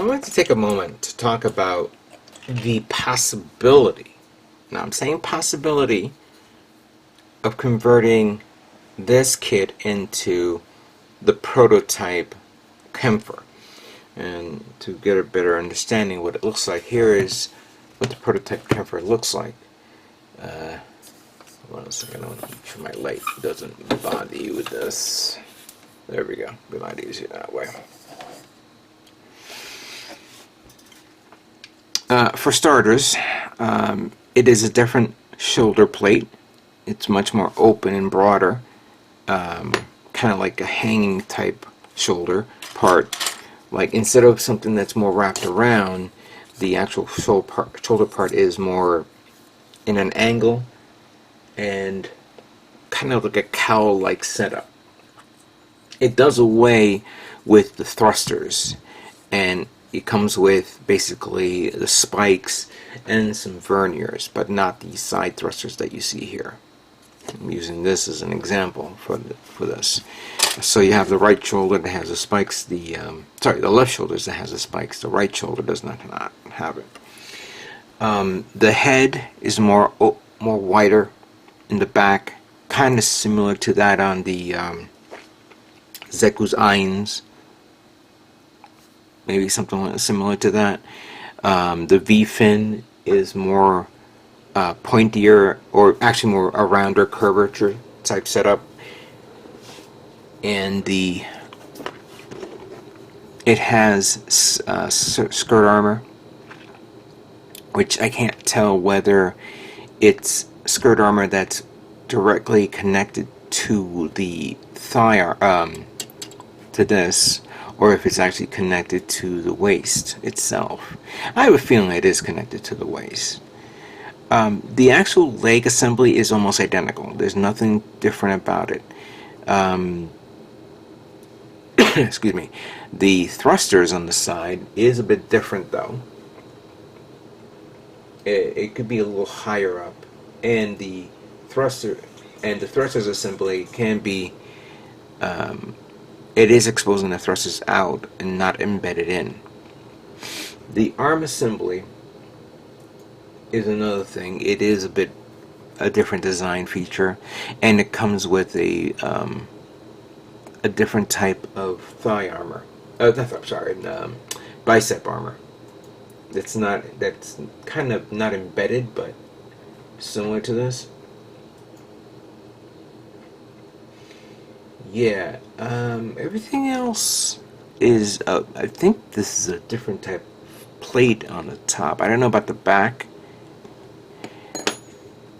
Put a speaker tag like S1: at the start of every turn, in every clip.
S1: So I'd like to take a moment to talk about the possibility, now I'm saying possibility, of converting this kit into the Prototype Kampfer. And to get a better understanding of what it looks like, here is what the Prototype Kampfer looks like. Hold on a second, I want to make sure my light doesn't bother you with this. There we go, be a lot easier that way. For starters, it is a different shoulder plate. It's much more open and broader, kind of like a hanging type shoulder part. Like instead of something that's more wrapped around, the actual shoulder part is more in an angle and kind of like a cowl-like setup. It does away with the thrusters, and it comes with basically the spikes and some verniers, but not the side thrusters that you see here. I'm using this as an example for this. So you have the right shoulder that has the spikes, the left shoulder that has the spikes, the right shoulder does not have it. The head is more wider in the back, kind of similar to that on the Zeku's Eins, maybe something similar to that. The V-fin is more pointier, or actually more a rounder curvature type setup, and it has skirt armor, which I can't tell whether it's skirt armor that's directly connected to the thigh, to this, or if it's actually connected to the waist itself. I have a feeling it is connected to the waist. The actual leg assembly is almost identical. There's nothing different about it. Excuse me. The thrusters on the side is a bit different though. It could be a little higher up, and the thrusters assembly can be it is exposing the thrusters out and not embedded in. The arm assembly is another thing. It is a different design feature, and it comes with a different type of thigh armor. Bicep armor. That's kind of not embedded, but similar to this. Yeah, everything else is, I think this is a different type of plate on the top. I don't know about the back.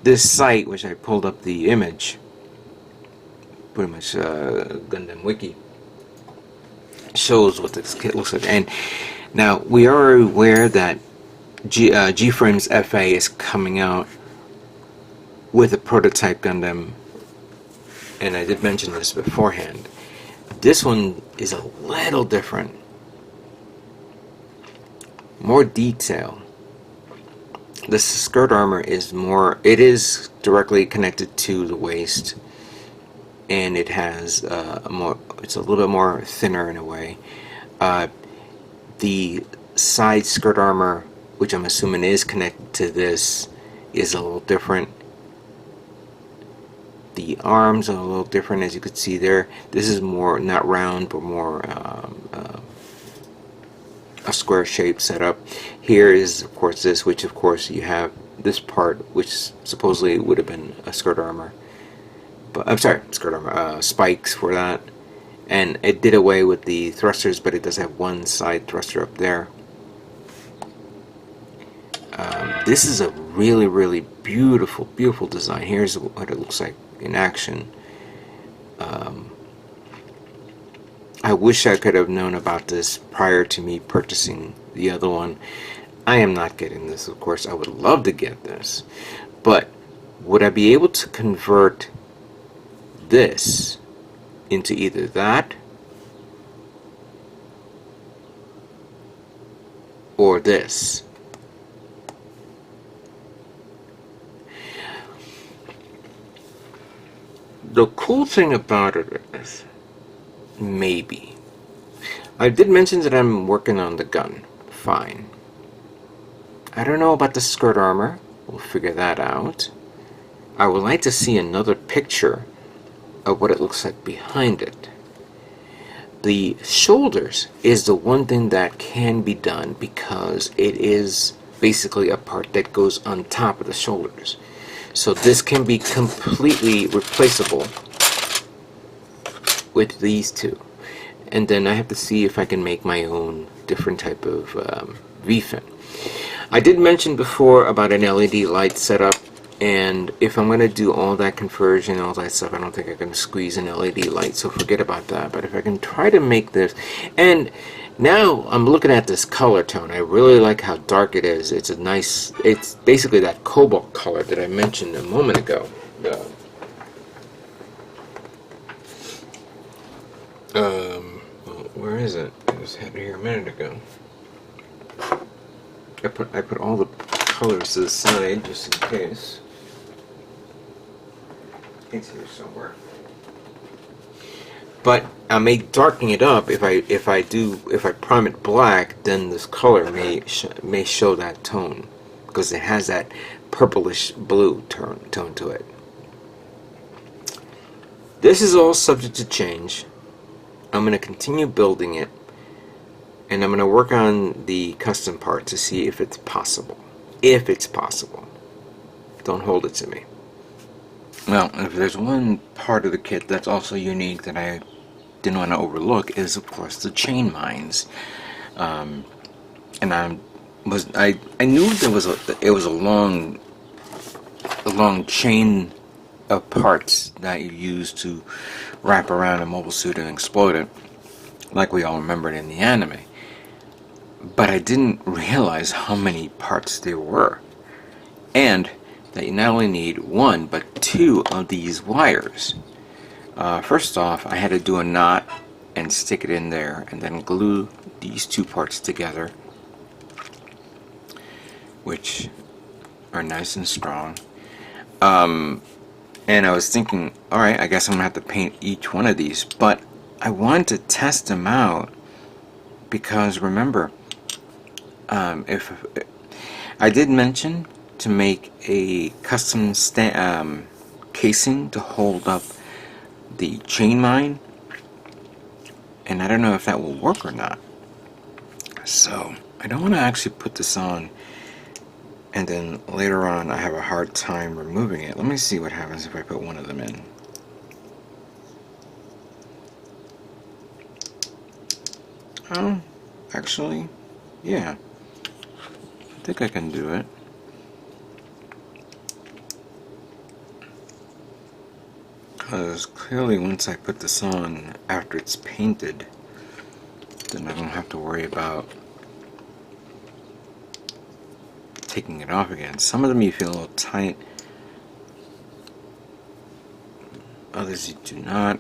S1: This site, which I pulled up the image, pretty much Gundam Wiki, shows what this kit looks like. And now, we are aware that G-Frames FA is coming out with a prototype Gundam, and I did mention this beforehand. This one is a little different. More detail. The skirt armor is it is directly connected to the waist, and it has it's a little bit more thinner in a way. The side skirt armor, which I'm assuming is connected to this, is a little different. The arms are a little different, as you could see there. This is more not round, but more a square shaped setup. Here is, of course, this, which of course you have this part, which supposedly would have been a skirt armor. But I'm sorry, skirt armor, spikes for that. And it did away with the thrusters, but it does have one side thruster up there. This is a really, really beautiful, beautiful design. Here's what it looks like in action. I wish I could have known about this prior to me purchasing the other one. I am not getting this, of course. I would love to get this, but would I be able to convert this into either that or this? The cool thing about it is, maybe, I did mention that I'm working on the gun, fine. I don't know about the skirt armor. We'll figure that out. I would like to see another picture of what it looks like behind it. The shoulders is the one thing that can be done because it is basically a part that goes on top of the shoulders. So this can be completely replaceable with these two. And then I have to see if I can make my own different type of V-fin. I did mention before about an LED light setup, and if I'm going to do all that conversion and all that stuff, I don't think I can squeeze an LED light, so forget about that. But if I can try to make this, and now I'm looking at this color tone, I really like how dark it is. It's a nice, it's basically that cobalt color that I mentioned a moment ago. Well, where is it? I just had it here a minute ago. I put all the colors to the side just in case. It's here somewhere. But I may darken it up if I prime it black. Then this color may show that tone because it has that purplish blue tone to it. This is all subject to change. I'm going to continue building it, and I'm going to work on the custom part to see if it's possible. If it's possible. Don't hold it to me. Well, if there's one part of the kit that's also unique that I didn't want to overlook is, of course, the chain mines. And I knew it was a long chain of parts that you use to wrap around a mobile suit and explode it, like we all remembered in the anime. But I didn't realize how many parts there were, and that you not only need one but two of these wires. First off, I had to do a knot and stick it in there and then glue these two parts together, which are nice and strong. And I was thinking, alright, I guess I'm gonna have to paint each one of these, but I wanted to test them out because remember, if I did mention to make a custom casing to hold up the chain mine, and I don't know if that will work or not. So I don't want to actually put this on and then later on I have a hard time removing it. Let me see what happens if I put one of them in. Oh, actually, yeah, I think I can do it. Because clearly once I put this on after it's painted, then I don't have to worry about taking it off again. Some of them you feel a little tight, others you do not.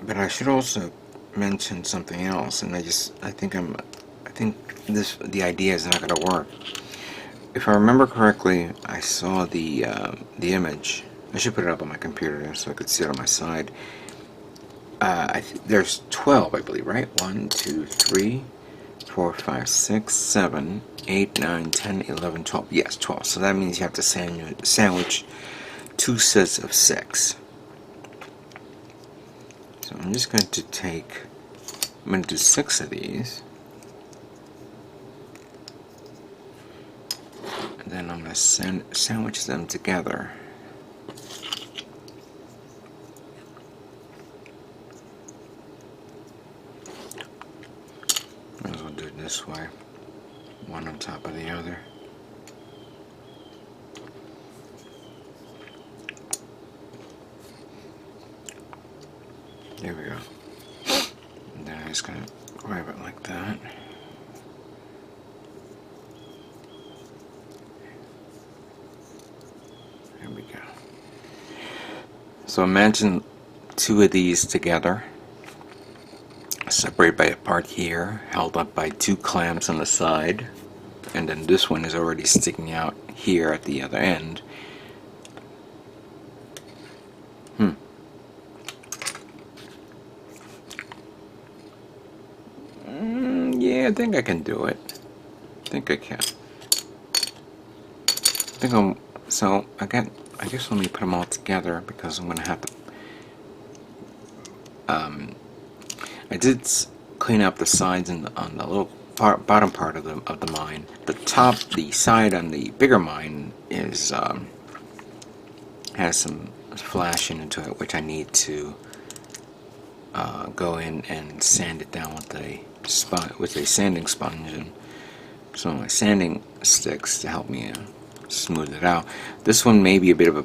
S1: But I should also mention something else, and I think the idea is not going to work. If I remember correctly, I saw the image. I should put it up on my computer so I could see it on my side. There's 12, I believe, right? 1, 2, 3, 4, 5, 6, 7, 8, 9, 10, 11, 12. Yes, 12. So that means you have to sandwich 2 sets of 6. So I'm just going to do 6 of these. And then I'm going to sandwich them together. Might as well do it this way, one on top of the other. There we go. And then I'm just going to grab it like that. There we go. So imagine 2 of these together, separated by a part here, held up by 2 clamps on the side, and then this one is already sticking out here at the other end. Yeah, I think I can do it. I think I can. I think I'm. So I guess let me put them all together because I'm gonna have to. I did clean up the sides and on the little bottom part of the mine. The side on the bigger mine is has some flashing into it, which I need to go in and sand it down with a sanding sponge and some of my sanding sticks to help me smooth it out. This one may be a bit of a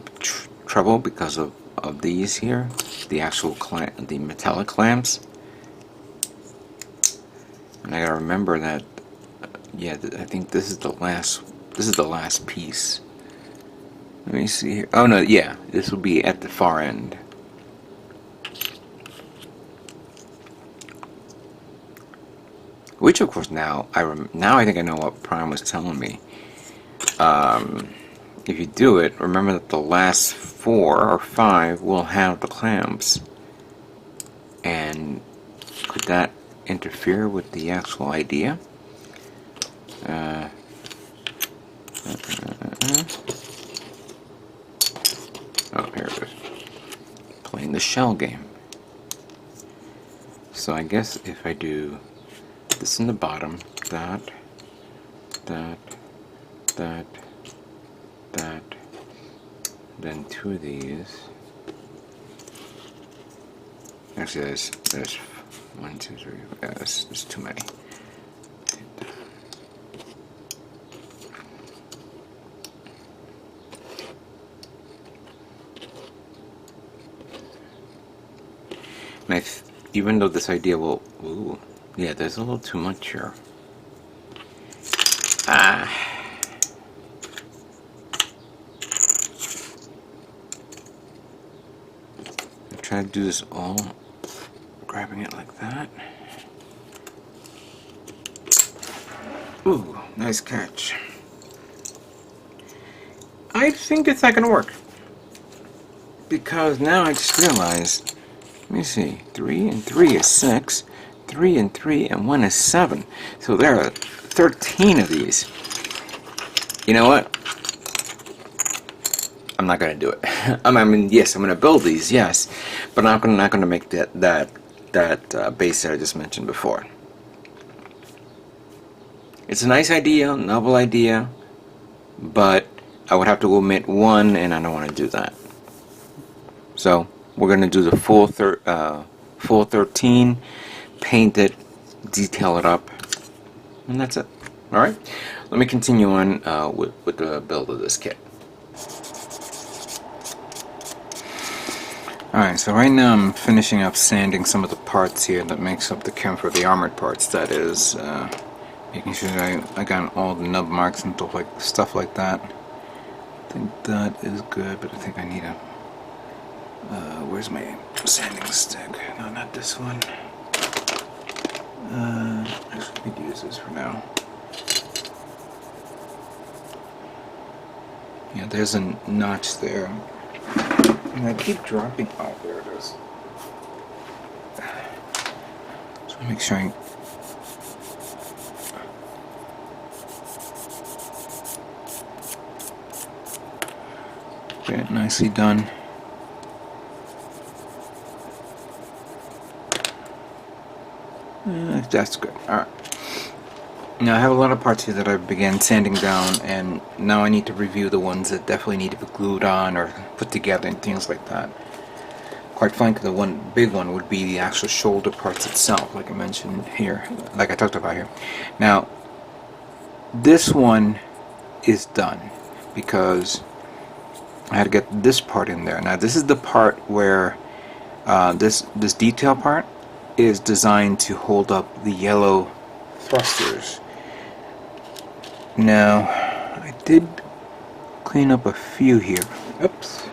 S1: trouble because of these here, the actual the metallic clamps. And I gotta remember that. Yeah, I think this is the last. This is the last piece. Let me see here. Oh no, yeah, this will be at the far end. Which, of course, now I think I know what Prime was telling me. If you do it, remember that the last 4 or 5 will have the clamps. And could that interfere with the actual idea? Oh, here it is. Playing the shell game. So I guess if I do this in the bottom, that, then 2 of these. Actually, there's 1, 2, 3. There's too many. And even though this idea will, ooh, yeah, there's a little too much here. I try to do this all, grabbing it like that. Ooh, nice catch. I think it's not gonna work. Because now I just realized, let me see, 3 and 3 is 6, 3 and 3 and 1 is 7. So there are 13 of these. You know what? I'm not gonna do it. I mean, yes, I'm gonna build these, yes, but I'm not gonna make that base that I just mentioned before. It's a nice idea, novel idea, but I would have to omit 1, and I don't want to do that. So we're gonna do the full 13, paint it, detail it up, and that's it. All right. Let me continue on with the build of this kit. Alright, so right now I'm finishing up sanding some of the parts here that makes up the Kampfer, the armored parts, that is. Making sure I got all the nub marks and stuff like that. I think that is good, but I think I need a... where's my sanding stick? No, not this one. Actually, we could use this for now. Yeah, there's a notch there. And I keep dropping. Oh, there it is. So make sure I. Get it nicely done. That's good. Alright. Now I have a lot of parts here that I began sanding down, and now I need to review the ones that definitely need to be glued on or put together and things like that. Quite frankly, the one big one would be the actual shoulder parts itself, like I mentioned here, like I talked about here. Now, this one is done because I had to get this part in there. Now, this is the part where this detail part is designed to hold up the yellow thrusters. Now, I did clean up a few here. Oops.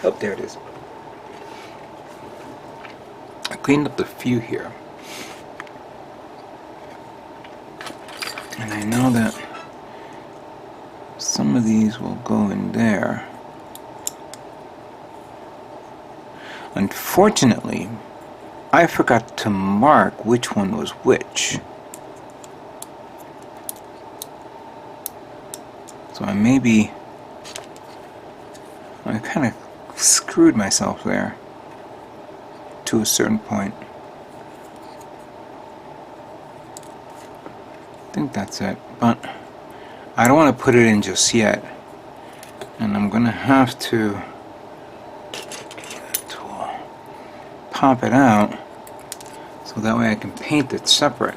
S1: Oh, there it is. I cleaned up a few here. And I know that some of these will go in there. Unfortunately, I forgot to mark which one was which. So I kind of screwed myself there to a certain point. I think that's it, but I don't want to put it in just yet, and I'm gonna have to pop it out so that way I can paint it separate.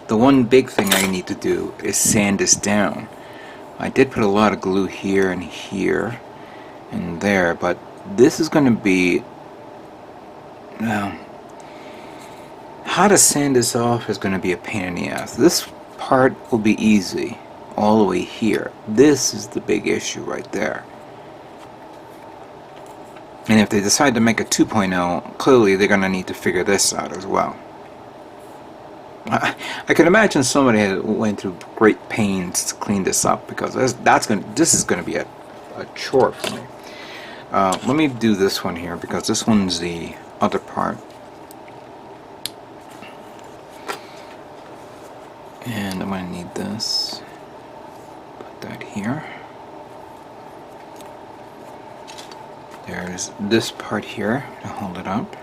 S1: The one big thing I need to do is sand this down. I did put a lot of glue here and here and there, but this is going to be... Now, how to sand this off is going to be a pain in the ass. This part will be easy all the way here. This is the big issue right there. And if they decide to make a 2.0, clearly they're going to need to figure this out as well. I can imagine somebody went through great pains to clean this up, because this is going to be a chore for me. Let me do this one here, because this one's the other part. And I'm going to need this. Put that here. There's this part here to hold it up.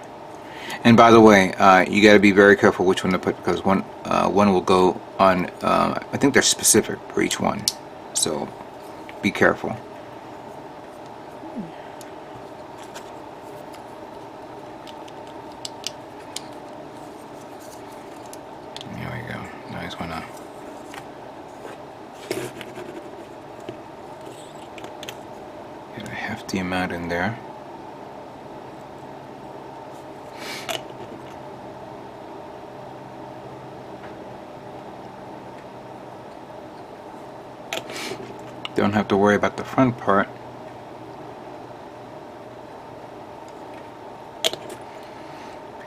S1: And by the way, you got to be very careful which one to put, because one will go on. I think they're specific for each one, so be careful. There we go. Now he's gonna. Get a hefty amount in there. Don't have to worry about the front part.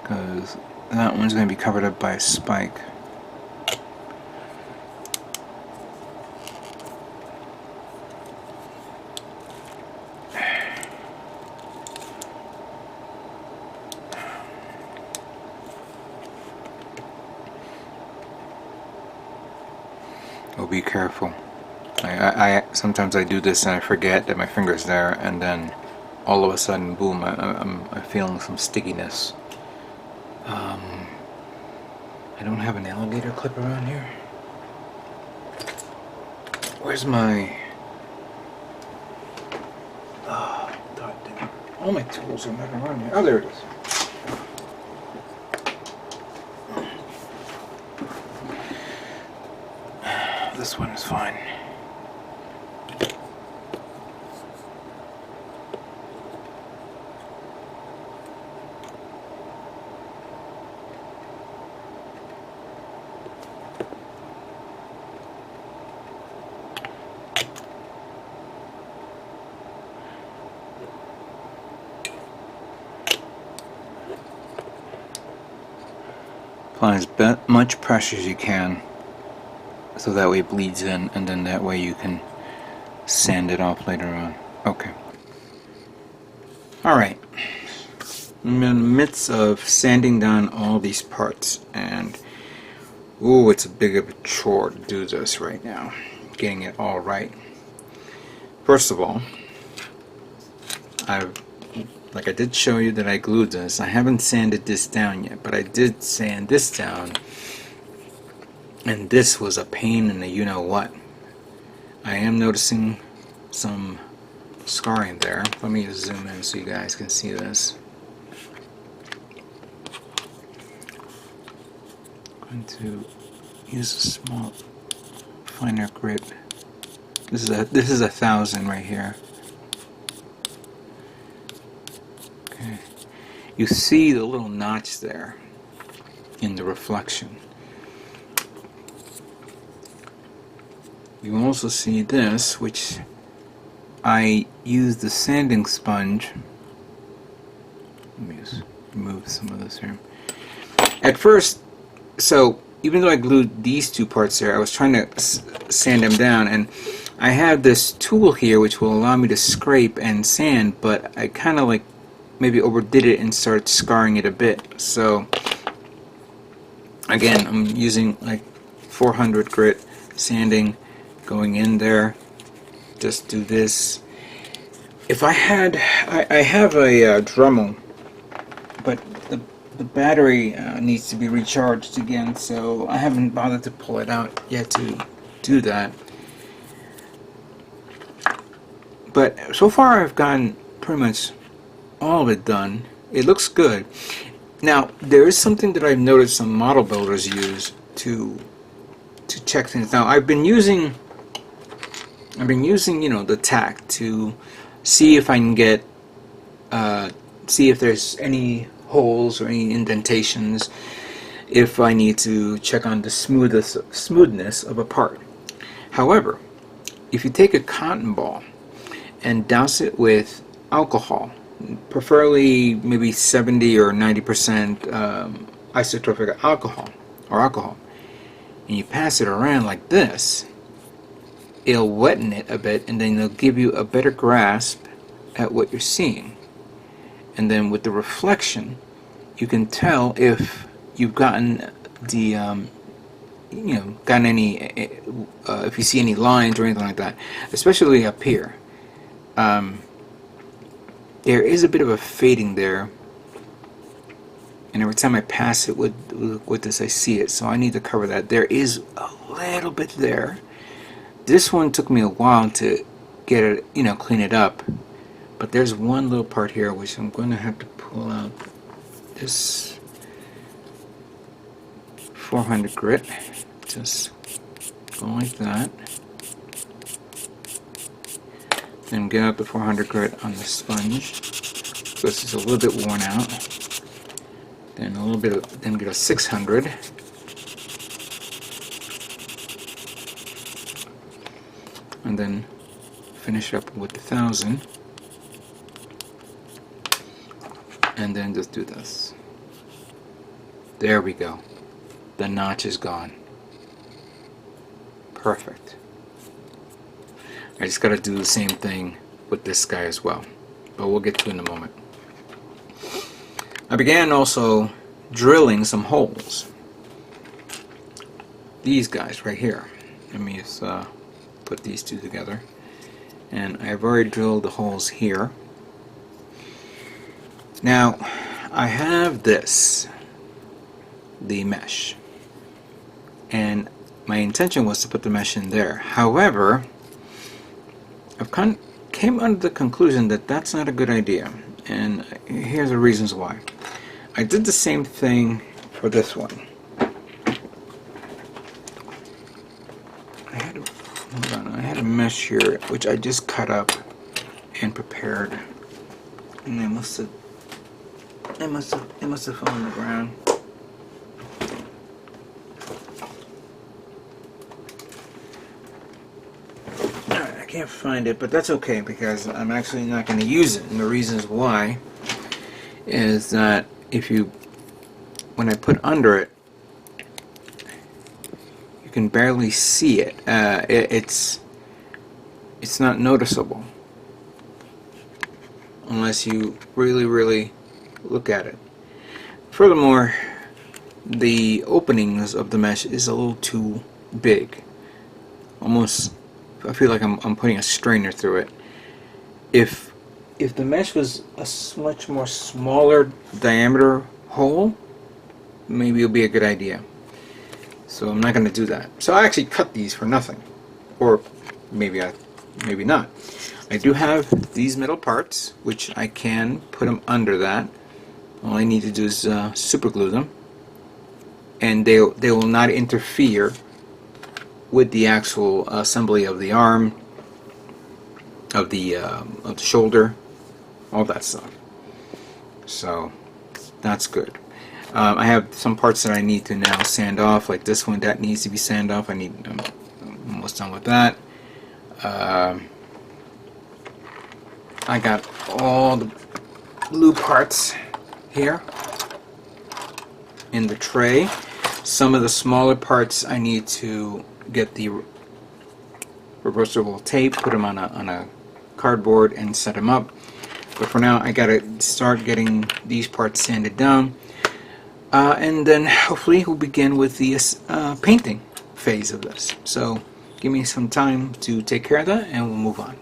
S1: Because that one's going to be covered up by a spike. Oh, be careful. Sometimes I do this and I forget that my finger's there, and then all of a sudden, boom, I'm feeling some stickiness. I don't have an alligator clip around here. Where's my... Oh, God damn. All my tools are not around here. Oh, there it is. This one is fine. Apply as much pressure as you can, so that way it bleeds in, and then that way you can sand it off later on. Okay. Alright. I'm in the midst of sanding down all these parts, and ooh, it's a big of a chore to do this right now. Getting it all right. First of all, like I did show you that I glued this. I haven't sanded this down yet, but I did sand this down. And this was a pain in the you-know-what. I am noticing some scarring there. Let me zoom in so you guys can see this. I'm going to use a small, finer grip. This is a 1000 right here. Okay. You see the little notch there in the reflection. You also see this, which I used the sanding sponge. Let me just remove some of this here. At first, so even though I glued these two parts there, I was trying to sand them down, and I have this tool here which will allow me to scrape and sand, but I kind of like maybe overdid it and started scarring it a bit. So again, I'm using like 400 grit sanding, going in there. Just do this. If I had, I have a Dremel, but the battery needs to be recharged again, so I haven't bothered to pull it out yet to do that. But so far I've gotten pretty much all of it done. It looks good. Now there is something that I've noticed some model builders use to check things. Now I've been using you know, the tack to see if I can get see if there's any holes or any indentations, if I need to check on the smoothness of a part. However, if you take a cotton ball and douse it with alcohol, preferably maybe 70 or 90% isotopic alcohol, and you pass it around like this, it'll wetten it a bit, and then it'll give you a better grasp at what you're seeing. And then with the reflection, you can tell if you've gotten the you know, gotten any if you see any lines or anything like that, especially up here. There is a bit of a fading there, and every time I pass it with this, I see it, so I need to cover that. There is a little bit there. This one took me a while to get it, you know, clean it up, but there's one little part here which I'm going to have to pull out. This 400 grit, just go like that. Then get out the 400 grit on the sponge. So this is a little bit worn out. Then a little bit of, then get a 600. And then finish up with 1000. And then just do this. There we go. The notch is gone. Perfect. I just got to do the same thing with this guy as well, but we'll get to it in a moment. I began also drilling some holes. These guys right here. Let me just put these two together. And I've already drilled the holes here. Now, I have this, the mesh, and my intention was to put the mesh in there. However, I've came under the conclusion that that's not a good idea, and here's the reasons why. I did the same thing for this one. I had a mesh here which I just cut up and prepared, and it must have fallen on the ground. I can't find it, but that's okay because I'm actually not going to use it. And the reasons why is that when I put under it, you can barely see it. It's not noticeable unless you really look at it. Furthermore, the openings of the mesh is a little too big. Almost, I feel like I'm putting a strainer through it. If the mesh was a much more smaller diameter hole, maybe it'll be a good idea. So I'm not going to do that. So I actually cut these for nothing, or maybe not. I do have these metal parts, which I can put them under that. All I need to do is super glue them, and they will not interfere with the actual assembly of the arm, of the shoulder, all that stuff. So that's good. I have some parts that I need to now sand off, like this one that needs to be sanded off. I'm almost done with that. I got all the blue parts here in the tray. Some of the smaller parts I need to get the reversible tape, put them on a cardboard and set them up. But for now, I gotta start getting these parts sanded down, and then hopefully we'll begin with the painting phase of this. So give me some time to take care of that, and we'll move on.